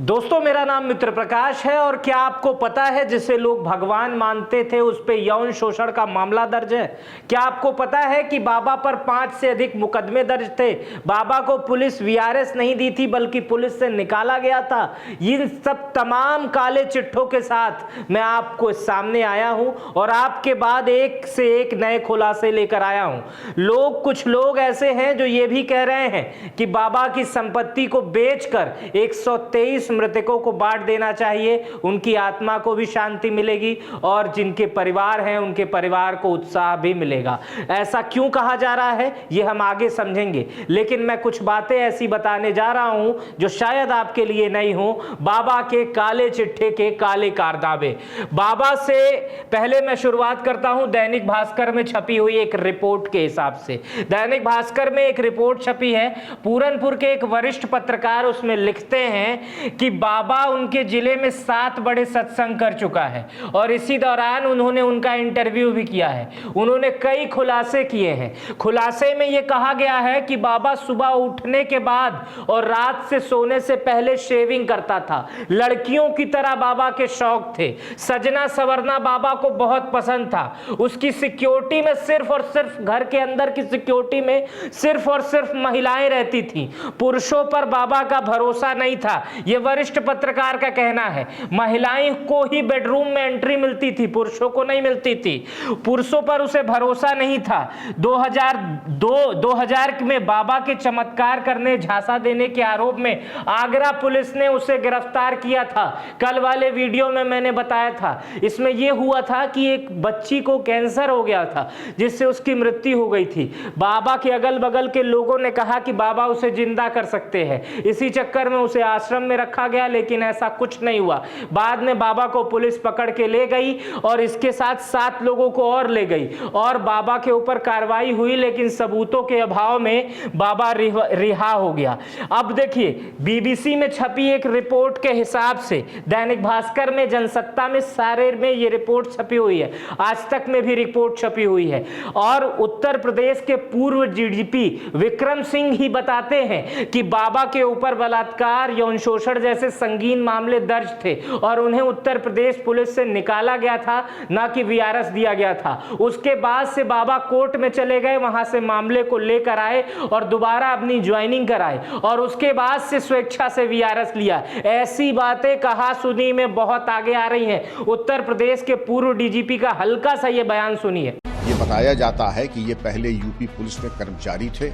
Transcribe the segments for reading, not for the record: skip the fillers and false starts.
दोस्तों, मेरा नाम मित्र प्रकाश है और क्या आपको पता है जिसे लोग भगवान मानते थे उस पे यौन शोषण का मामला दर्ज है। क्या आपको पता है कि बाबा पर 5 से अधिक मुकदमे दर्ज थे। बाबा को पुलिस वीआरएस नहीं दी थी बल्कि पुलिस से निकाला गया था। इन सब तमाम काले चिट्ठों के साथ मैं आपको सामने आया हूं और आपके बाद एक से एक नए खुलासे लेकर आया हूं। कुछ लोग ऐसे हैं जो ये भी कह रहे हैं कि बाबा की संपत्ति को बेचकर 123 मृतकों को बांट देना चाहिए, उनकी आत्मा को भी शांति मिलेगी और जिनके परिवार हैं उनके परिवार को उत्साह भी मिलेगा। ऐसा क्यों कहा जा रहा है ये हम आगे समझेंगे, लेकिन मैं कुछ बातें ऐसी बताने जा रहा हूं जो शायद आपके लिए नहीं हो। बाबा के काले चिट्ठे के काले कारनामे। बाबा से पहले मैं शुरुआत करता हूं दैनिक भास्कर में छपी हुई एक रिपोर्ट के हिसाब से। दैनिक भास्कर में एक रिपोर्ट छपी है, पूरनपुर के एक वरिष्ठ पत्रकार उसमें लिखते हैं कि बाबा उनके जिले में 7 बड़े सत्संग कर चुका है और इसी दौरान उन्होंने उनका इंटरव्यू भी किया है। उन्होंने कई खुलासे किए हैं। खुलासे में यह कहा गया है कि बाबा सुबह उठने के बाद और रात से सोने से पहले शेविंग करता था। लड़कियों की तरह बाबा के शौक थे। सजना संवरना बाबा को बहुत पसंद था। उसकी सिक्योरिटी में सिर्फ और सिर्फ घर के अंदर की सिक्योरिटी में सिर्फ और सिर्फ महिलाएं रहती थी। पुरुषों पर बाबा का भरोसा नहीं था। यह वरिष्ठ पत्रकार का कहना है। महिलाएं को ही बेडरूम में एंट्री मिलती थी, पुरुषों को नहीं मिलती थी। पुरुषों पर उसे भरोसा नहीं था। 2000 में बाबा के चमत्कार करने, झांसा देने के आरोप में आगरा पुलिस ने उसे गिरफ्तार किया था। कल वाले वीडियो में मैंने बताया था। इसमें यह हुआ था कि एक बच्ची को कैंसर हो गया था जिससे उसकी मृत्यु हो गई थी। बाबा के अगल बगल के लोगों ने कहा कि बाबा उसे जिंदा कर सकते हैं। इसी चक्कर में उसे आश्रम में रखा गया, लेकिन ऐसा कुछ नहीं हुआ। बाद में बाबा को पुलिस पकड़ के ले गई और इसके साथ 7 लोगों को और ले गई और बाबा के ऊपर कार्रवाई हुई, लेकिन सबूतों के अभाव में बाबा रिहा हो गया। अब देखिए, बीबीसी में छपी एक रिपोर्ट के हिसाब से दैनिक भास्कर में, जनसत्ता में, सारे में ये रिपोर्ट छपी हुई है। आज तक में भी रिपोर्ट छपी हुई है और उत्तर प्रदेश के पूर्व डीजीपी विक्रम सिंह ही बताते हैं कि बाबा के ऊपर बलात्कार, यौन शोषण जैसे संगीन मामले दर्ज थे और उन्हें उत्तर प्रदेश पुलिस से निकाला गया था, ना कि वीआरएस दिया गया था। उसके बाद से बाबा कोर्ट में चले गए, वहां से मामले को लेकर आए और दोबारा अपनी ज्वाइनिंग कराए और उसके बाद से स्वेच्छा से वीआरएस लिया। ऐसी बातें कहा सुनी में बहुत आगे आ रही हैं। उत्तर प्रदेश के पूर्व डीजीपी का हल्का सा ये बयान सुनिए। ये बताया जाता है कि ये पहले यूपी पुलिस में कर्मचारी थे।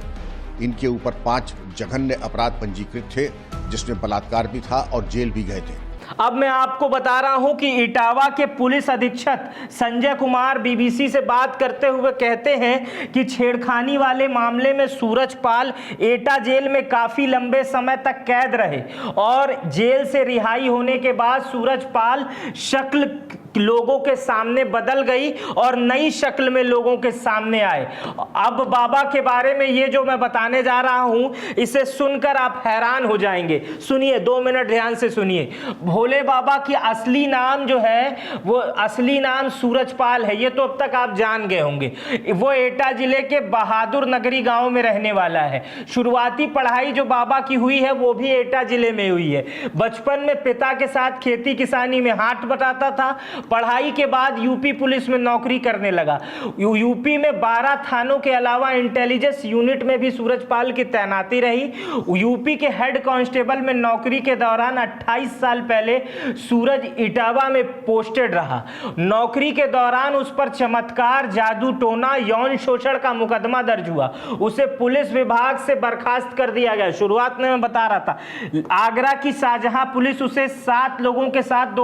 इनके ऊपर 5 जघन्य अपराध पंजीकृत थे, जिसमें बलात्कार भी था और जेल भी गए थे। अब मैं आपको बता रहा हूं कि इटावा के पुलिस अधीक्षक संजय कुमार बीबीसी से बात करते हुए कहते हैं कि छेड़खानी वाले मामले में सूरज पाल एटा जेल में काफी लंबे समय तक कैद रहे और जेल से रिहाई होने के बाद सूरज पाल शक्ल लोगों के सामने बदल गई और नई शक्ल में लोगों के सामने आए। अब बाबा के बारे में ये जो मैं बताने जा रहा हूं, इसे सुनकर आप हैरान हो जाएंगे। सुनिए, 2 मिनट ध्यान से सुनिए। भोले बाबा की असली नाम जो है वो असली नाम सूरजपाल है, ये तो अब तक आप जान गए होंगे। वो एटा जिले के बहादुर नगरी गांव में रहने वाला है। शुरुआती पढ़ाई जो बाबा की हुई है वो भी एटा जिले में हुई है। बचपन में पिता के साथ खेती किसानी में हाथ बटाता था। पढ़ाई के बाद यूपी पुलिस में नौकरी करने लगा। यूपी में 12 थानों के अलावा इंटेलिजेंस यूनिट में भी सूरजपाल की तैनाती रही। यूपी के हेड कांस्टेबल में नौकरी के दौरान 28 साल पहले सूरज इटावा में पोस्टेड रहा। नौकरी के दौरान उस पर चमत्कार, जादू टोना, यौन शोषण का मुकदमा दर्ज हुआ। उसे पुलिस विभाग से बर्खास्त कर दिया गया। शुरुआत में मैं बता रहा था, आगरा की शाहजहां पुलिस उसे 7 लोगों के साथ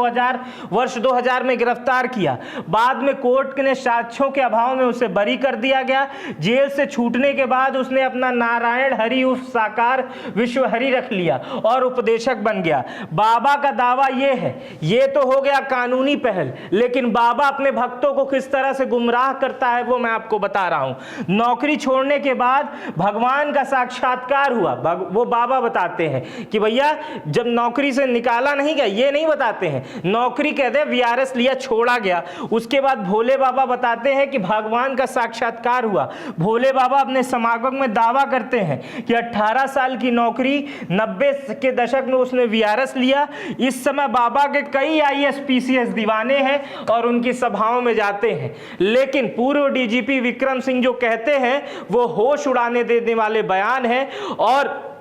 वर्ष 2000 में गिरफ्तार किया। बाद में कोर्ट ने साक्ष्यों के अभाव में उसे बरी कर दिया गया। जेल से छूटने के बाद उसने अपना नारायण हरि उर्फ साकार विश्व हरि रख लिया और उपदेशक बन गया। बाबा का दावा यह है, ये तो हो गया कानूनी पहल, लेकिन बाबा अपने भक्तों को किस तरह से गुमराह करता है वो मैं आपको बता रहा हूं। नौकरी छोड़ने के बाद भगवान का साक्षात्कार हुआ। वो बाबा बताते हैं कि भैया जब नौकरी से निकाला नहीं गया, ये नहीं बताते हैं। नौकरी कह दे वीआरएस वीआरएस लिया, छोड़ा गया। उसके बाद भोले बाबा बताते हैं कि भगवान का साक्षात्कार हुआ। भोले बाबा अपने समागम में दावा करते हैं कि 18 साल की नौकरी, 90 के दशक में उसने वीआरएस लिया। इस समय बाबा के कई आईएएस पीसीएस दीवाने हैं और उनकी सभाओं में जाते हैं, लेकिन पूर्व डीजीपी विक्रम सिंह जो कहते हैं वो होश उड़ाने देने वाले बयान है। और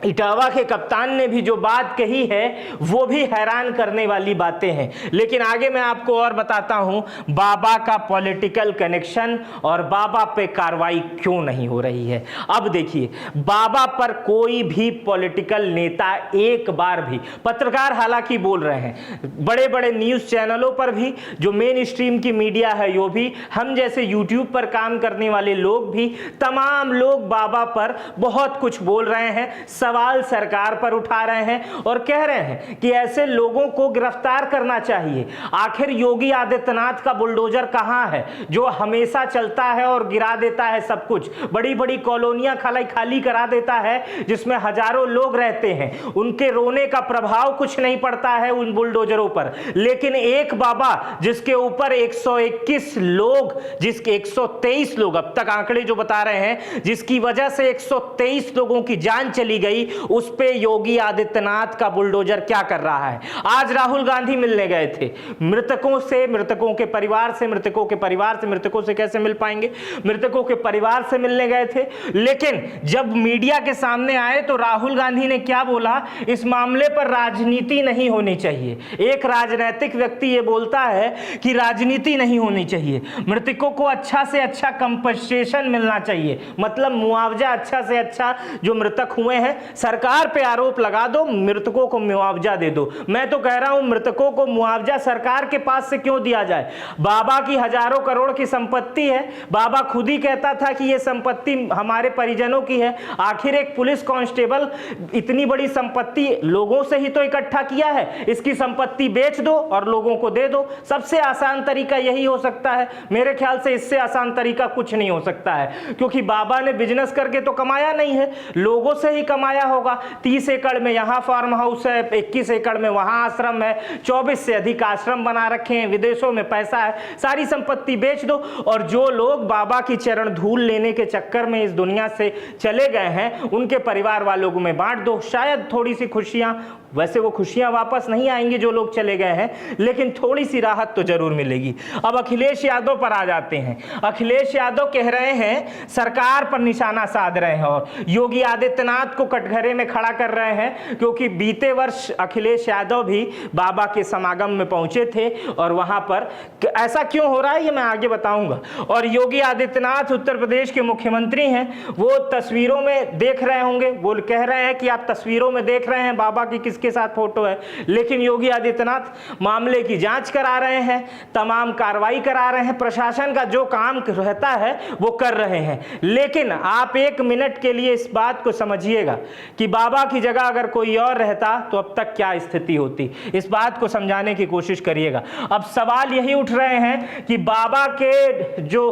इटावा के कप्तान ने भी जो बात कही है वो भी हैरान करने वाली बातें हैं। लेकिन आगे मैं आपको और बताता हूं बाबा का पॉलिटिकल कनेक्शन और बाबा पे कार्रवाई क्यों नहीं हो रही है। अब देखिए, बाबा पर कोई भी पॉलिटिकल नेता एक बार भी, पत्रकार हालांकि बोल रहे हैं, बड़े बड़े न्यूज चैनलों पर भी, जो मेन स्ट्रीम की मीडिया है वो भी, हम जैसे यूट्यूब पर काम करने वाले लोग भी, तमाम लोग बाबा पर बहुत कुछ बोल रहे हैं, सवाल सरकार पर उठा रहे हैं और कह रहे हैं कि ऐसे लोगों को गिरफ्तार करना चाहिए। आखिर योगी आदित्यनाथ का बुलडोजर कहां है जो हमेशा चलता है और गिरा देता है सब कुछ, बड़ी बड़ी कॉलोनियां खाली करा देता है जिसमें हजारों लोग रहते हैं, उनके रोने का प्रभाव कुछ नहीं पड़ता है उन बुलडोजरों पर। लेकिन एक बाबा जिसके ऊपर 121 लोग, जिसके 123 लोग अब तक आंकड़े जो बता रहे हैं, जिसकी वजह से 123 लोगों की जान चली गई, उस पे योगी आदित्यनाथ का बुलडोजर क्या कर रहा है। आज राहुल गांधी मिलने गए थे, मृतकों से, मृतकों के परिवार से, मृतकों के परिवार से, मृतकों से कैसे मिल पाएंगे, मृतकों के परिवार से मिलने गए थे। लेकिन जब मीडिया के सामने आए तो राहुल गांधी ने क्या बोला, इस मामले पर राजनीति नहीं होनी चाहिए। एक राजनीतिक व्यक्ति ये बोलता है कि राजनीति नहीं होनी चाहिए, मृतकों को अच्छा से अच्छा कंपनसेशन मिलना चाहिए, मतलब मुआवजा अच्छा से अच्छा, जो मृतक हुए हैं सरकार पे आरोप लगा दो, मृतकों को मुआवजा दे दो। मैं तो कह रहा हूं मृतकों को मुआवजा सरकार के पास से क्यों दिया जाए। बाबा की हजारों करोड़ की संपत्ति है, बाबा खुद ही कहता था कि यह संपत्ति हमारे परिजनों की है। आखिर एक पुलिस कांस्टेबल इतनी बड़ी संपत्ति लोगों से ही तो इकट्ठा किया है, इसकी संपत्ति बेच दो और लोगों को दे दो। सबसे आसान तरीका यही हो सकता है, मेरे ख्याल से इससे आसान तरीका कुछ नहीं हो सकता है, क्योंकि बाबा ने बिजनेस करके तो कमाया नहीं है, लोगों से ही कमाया होगा। 30 एकड़ में यहां फार्म हाउस है, 21 एकड़ में वहां आश्रम है, 24 से अधिक आश्रम बना रखे हैं, विदेशों में पैसा है, सारी संपत्ति बेच दो और जो लोग बाबा की चरण धूल लेने के चक्कर में इस दुनिया से चले गए हैं उनके परिवार वालों को में बांट दो। शायद थोड़ी सी खुशियां, वैसे वो खुशियां वापस नहीं आएंगी जो लोग चले गए हैं, लेकिन थोड़ी सी राहत तो जरूर मिलेगी। अब अखिलेश यादव पर आ जाते हैं। अखिलेश यादव कह रहे हैं, सरकार पर निशाना साध रहे हैं और योगी आदित्यनाथ को कटघरे में खड़ा कर रहे हैं, क्योंकि बीते वर्ष अखिलेश यादव भी बाबा के समागम में पहुंचे थे और वहां पर ऐसा क्यों हो रहा है ये मैं आगे बताऊंगा। और योगी आदित्यनाथ उत्तर प्रदेश के मुख्यमंत्री हैं, वो तस्वीरों में देख रहे होंगे, वो कह रहे हैं कि आप तस्वीरों में देख रहे हैं बाबा की किसके साथ फोटो है, लेकिन योगी आदित्यनाथ मामले की जांच करा रहे हैं, तमाम कार्रवाई करा रहे हैं, प्रशासन का जो काम रहता है वो कर रहे हैं। लेकिन आप एक मिनट के लिए इस बात को समझिएगा कि बाबा की जगह अगर कोई और रहता तो अब तक क्या स्थिति होती, इस बात को समझाने की कोशिश करिएगा। अब सवाल यही उठ रहे हैं कि बाबा के जो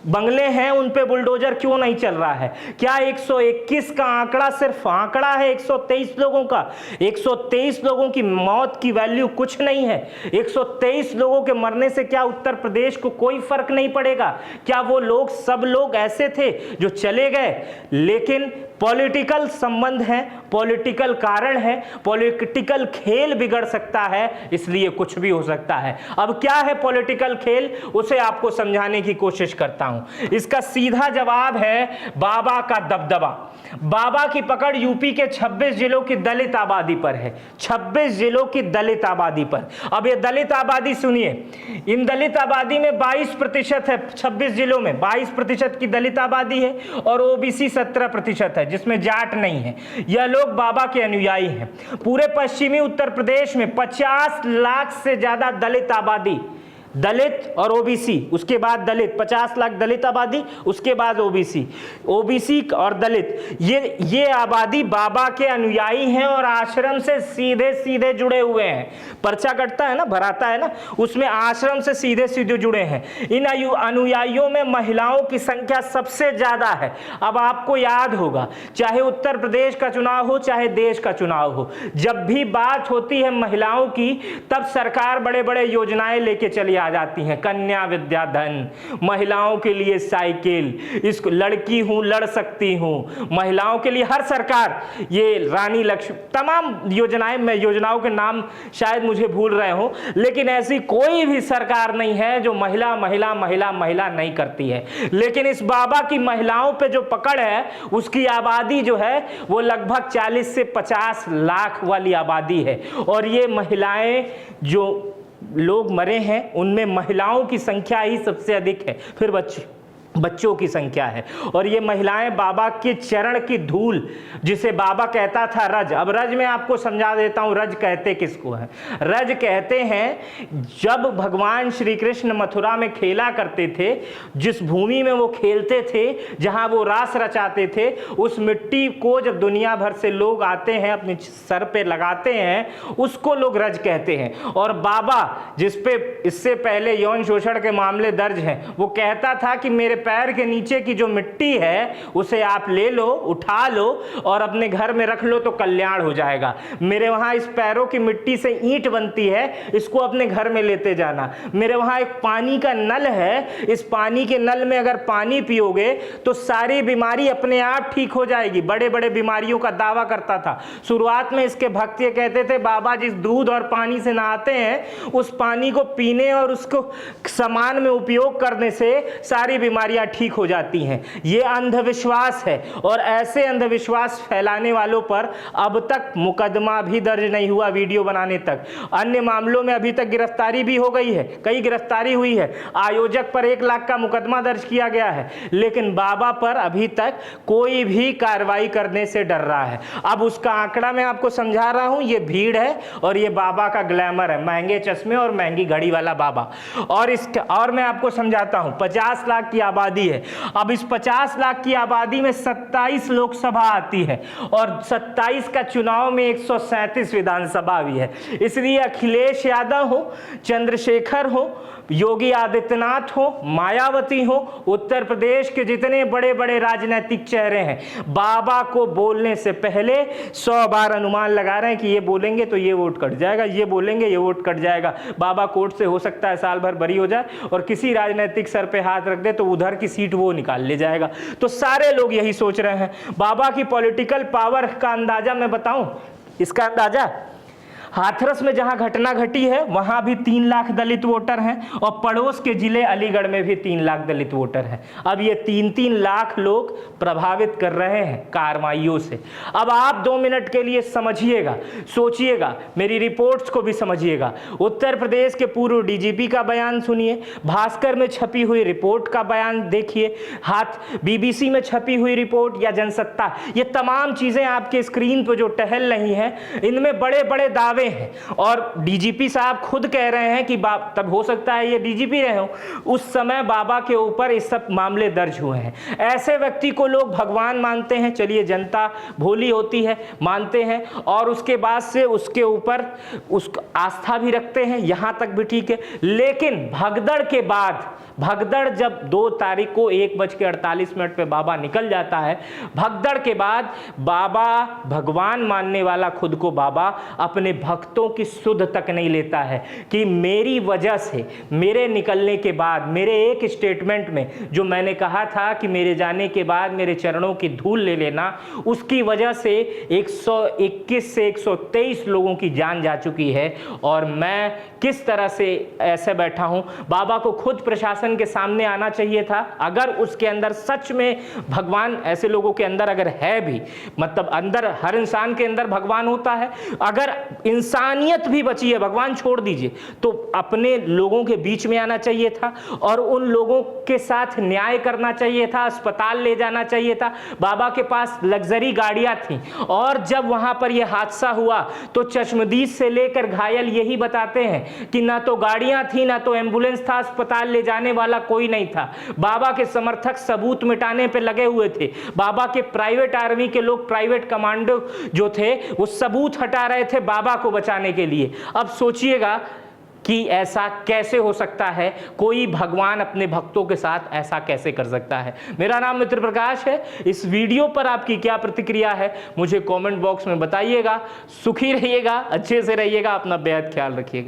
बंगले हैं उन पे बुलडोजर क्यों नहीं चल रहा है। क्या 121 का आंकड़ा सिर्फ आंकड़ा है 123 लोगों का? 123 लोगों की मौत की वैल्यू कुछ नहीं है। 123 लोगों के मरने से क्या उत्तर प्रदेश को कोई फर्क नहीं पड़ेगा? क्या वो लोग सब लोग ऐसे थे जो चले गए? लेकिन पॉलिटिकल संबंध है, पॉलिटिकल कारण है, पॉलिटिकल खेल बिगड़ सकता है, इसलिए कुछ भी हो सकता है। अब क्या है पॉलिटिकल खेल, उसे आपको समझाने की कोशिश करता हूं। इसका सीधा जवाब है बाबा का दबदबा। बाबा की पकड़ यूपी के 26 जिलों की दलित आबादी पर है, 26 जिलों की दलित आबादी पर। अब ये दलित आबादी सुनिए, इन दलित आबादी में 22% है, 26 जिलों में 22% की दलित आबादी है और ओबीसी 17% है, जिसमें जाट नहीं है। यह लोग बाबा के अनुयायी हैं। पूरे पश्चिमी उत्तर प्रदेश में 50 लाख से ज्यादा दलित आबादी दलित और ओबीसी, उसके बाद दलित, 50 लाख दलित आबादी, उसके बाद ओबीसी, ओबीसी और दलित, ये आबादी बाबा के अनुयायी हैं और आश्रम से सीधे सीधे जुड़े हुए हैं। पर्चा कटता है ना, भराता है ना, उसमें आश्रम से सीधे सीधे जुड़े हैं। इन अनुयायियों में महिलाओं की संख्या सबसे ज्यादा है। अब आपको याद होगा, चाहे उत्तर प्रदेश का चुनाव हो चाहे देश का चुनाव हो, जब भी बात होती है महिलाओं की, तब सरकार बड़े बड़े योजनाएं लेके चली आ जाती हैं। कन्या विद्याधन, महिलाओं के लिए साइकिल, इसको लड़की हूं लड़ सकती हूं, महिलाओं के लिए हर सरकार, ये रानी लक्ष्मी, तमाम योजनाएं, मैं योजनाओं के नाम शायद मुझे भूल रहे हो, लेकिन ऐसी कोई भी सरकार नहीं है जो महिला महिला महिला महिला नहीं करती है। लेकिन इस बाबा की महिलाओं पे जो पकड़ है, उसकी आबादी जो है वो लगभग 40 से 50 लाख वाली आबादी है। और ये महिलाएं, जो लोग मरे हैं उनमें महिलाओं की संख्या ही सबसे अधिक है, फिर बच्चों की संख्या है। और ये महिलाएं बाबा के चरण की धूल, जिसे बाबा कहता था रज, अब रज में आपको समझा देता हूं, रज कहते किसको है। रज कहते हैं जब भगवान श्री कृष्ण मथुरा में खेला करते थे, जिस भूमि में वो खेलते थे, जहां वो रास रचाते थे, उस मिट्टी को जब दुनिया भर से लोग आते हैं अपने सर पे लगाते हैं, उसको लोग रज कहते हैं। और बाबा, जिसपे इससे पहले यौन शोषण के मामले दर्ज हैं, वो कहता था कि मेरे पैर के नीचे की जो मिट्टी है उसे आप ले लो, उठा लो और अपने घर में रख लो तो कल्याण हो जाएगा। मेरे वहां इस पैरों की मिट्टी से ईंट बनती है, इसको अपने घर में लेते जाना। मेरे वहां एक पानी का नल है, इस पानी के नल में अगर पानी पियोगे तो सारी बीमारी अपने आप ठीक हो जाएगी। बड़े बड़े बीमारियों का दावा करता था। शुरुआत में इसके भक्त ये कहते थे, बाबा जिस दूध और पानी से नहाते हैं, उस पानी को पीने और उसको सामान में उपयोग करने से सारी बीमारियां ठीक हो जाती हैं। यह अंधविश्वास है और ऐसे अंधविश्वास फैलाने वालों पर अब तक मुकदमा भी दर्ज नहीं हुआ। वीडियो बनाने तक, अन्य मामलों में अभी तक गिरफ्तारी भी हो गई है, कई गिरफ्तारी हुई है। आयोजक पर 1 लाख का मुकदमा दर्ज किया गया है, लेकिन बाबा पर अभी तक कोई भी कार्रवाई करने से डर रहा है। अब उसका आंकड़ा मैं आपको समझा रहा हूं, यह भीड़ है और यह बाबा का ग्लैमर है, महंगे चश्मे और महंगी घड़ी वाला बाबा। और मैं आपको समझाता हूं, 50 लाख की आबादी है। अब इस 50 लाख की आबादी में 27 लोकसभा आती है और 27 का चुनाव में 137 विधानसभा भी है। इसलिए अखिलेश यादव हो, चंद्रशेखर हो, योगी आदित्यनाथ हो, मायावती हो, उत्तर प्रदेश के जितने बड़े बड़े राजनीतिक चेहरे हैं, बाबा को बोलने से पहले 100 बार अनुमान लगा रहे हैं कि ये बोलेंगे तो ये वोट कट जाएगा, ये बोलेंगे ये वोट कट जाएगा। बाबा कोर्ट से हो सकता है साल भर बरी हो जाए और किसी राजनीतिक सर पे हाथ रख दे तो उधर की सीट वो निकाल ले जाएगा। तो सारे लोग यही सोच रहे हैं। बाबा की पॉलिटिकल पावर का अंदाजा मैं बताऊं, इसका अंदाजा, हाथरस में जहां घटना घटी है वहां भी 3 लाख दलित वोटर हैं और पड़ोस के जिले अलीगढ़ में भी 3 लाख दलित वोटर हैं। अब ये 3-3 लाख लोग प्रभावित कर रहे हैं कार्रवाइयों से। अब आप 2 मिनट के लिए समझिएगा, सोचिएगा, मेरी रिपोर्ट्स को भी समझिएगा। उत्तर प्रदेश के पूर्व डीजीपी का बयान सुनिए, भास्कर में छपी हुई रिपोर्ट का बयान देखिए, बीबीसी में छपी हुई रिपोर्ट या जनसत्ता, ये तमाम चीजें आपके स्क्रीन पर जो टहल रही हैं, इनमें बड़े बड़े दावे हैं। और डीजीपी साहब खुद कह रहे हैं कि तब हो सकता है ये डीजीपी रहे हो, उस समय बाबा के ऊपर इस सब मामले दर्ज हुए हैं। ऐसे व्यक्ति को लोग भगवान मानते हैं। चलिए, जनता भोली होती है, मानते हैं और उसके बाद से उसके ऊपर आस्था भी रखते हैं, यहां तक भी ठीक है। लेकिन भगदड़ के बाद, भगदड़ जब 2 तारीख को 1:48 पे बाबा निकल जाता है, भगदड़ के बाद बाबा, भगवान मानने वाला खुद को बाबा, अपने भक्तों की सुध तक नहीं लेता है कि मेरी वजह से, मेरे निकलने के बाद, मेरे एक स्टेटमेंट में जो मैंने कहा था कि मेरे जाने के बाद मेरे चरणों की धूल ले लेना, उसकी वजह से 121 से 123 लोगों की जान जा चुकी है। और मैं किस तरह से ऐसे बैठा हूं, बाबा को खुद प्रशासन के सामने आना चाहिए था। अगर उसके अंदर सच में भगवान, ऐसे लोगों के अंदर अगर है भी, मतलब अंदर हर इंसान के अंदर भगवान होता है, अगर इंसानियत भी बची है, भगवान छोड़ दीजिए, तो अपने लोगों के बीच में आना चाहिए था और उन लोगों के साथ न्याय करना चाहिए था, अस्पताल ले जाना चाहिए था। बाबा के पास लग्जरी गाड़ियां थी और जब वहां पर यह हादसा हुआ तो चश्मदीद से लेकर घायल यही बताते हैं कि ना तो गाड़ियां थी, ना तो एम्बुलेंस था, अस्पताल ले जाने वाला कोई नहीं था। बाबा के समर्थक सबूत मिटाने पे लगे हुए थे। बाबा के प्राइवेट आर्मी के लोग, प्राइवेट कमांडो जो थे, वो सबूत हटा रहे थे बाबा को बचाने के लिए। अब सोचिएगा कि ऐसा कैसे हो सकता है, कोई भगवान अपने भक्तों के साथ ऐसा कैसे कर सकता है। मेरा नाम मित्र प्रकाश है। इस वीडियो पर आपकी क्या प्रतिक्रिया है मुझे कमेंट बॉक्स में बताइएगा। सुखी रहिएगा, अच्छे से रहिएगा, अपना बेहद ख्याल रखिएगा।